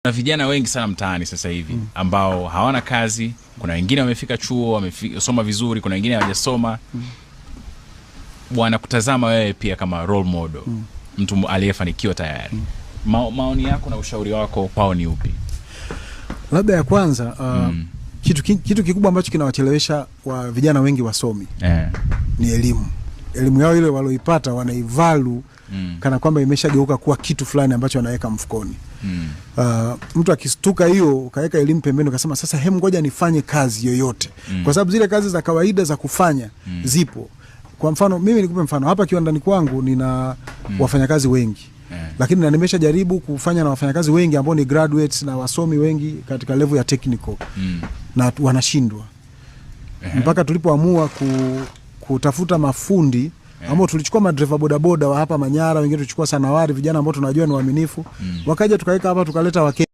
Kuna vijana wengi sana mtaani sasa hivi ambao hawana kazi. Kuna wengine wamefika chuo, wamesoma vizuri, kuna wengine hawajasoma. Wanakutazama wewe pia kama role model, mtu aliyefanikiwa tayari. Maoni yako na ushauri wako kwao ni upi? Labda ya kwanza, kitu kikubwa ambacho kinawachelewesha wa vijana wengi wasomi ni elimu. Elimu yao ile waloipata wanaivalu kana kwamba imeshageuka kuwa kitu fulani ambacho wanaweka mfukoni. Mtu akistuka hiyo ukaweka elimu pembeni ukasema sasa hem ngoja nifanye kazi yoyote. Kwa sababu zile kazi za kawaida za kufanya zipo. Kwa mfano mimi nikupe mfano, hapa kiwandani kwangu nina wafanyakazi wengi. Lakini na nimeshajaribu kufanya na wafanyakazi wengi ambao ni graduates na wasomi wengi katika level ya technical. Na wanashindwa. Mpaka tulipoamua kutafuta mafundi ambao tulichukua madriver bodaboda wa hapa Manyara, wengine tulichukua Sanawari, vijana ambao tunajua ni waaminifu. Wakaja tukaweka hapa tukaleta Wakenya.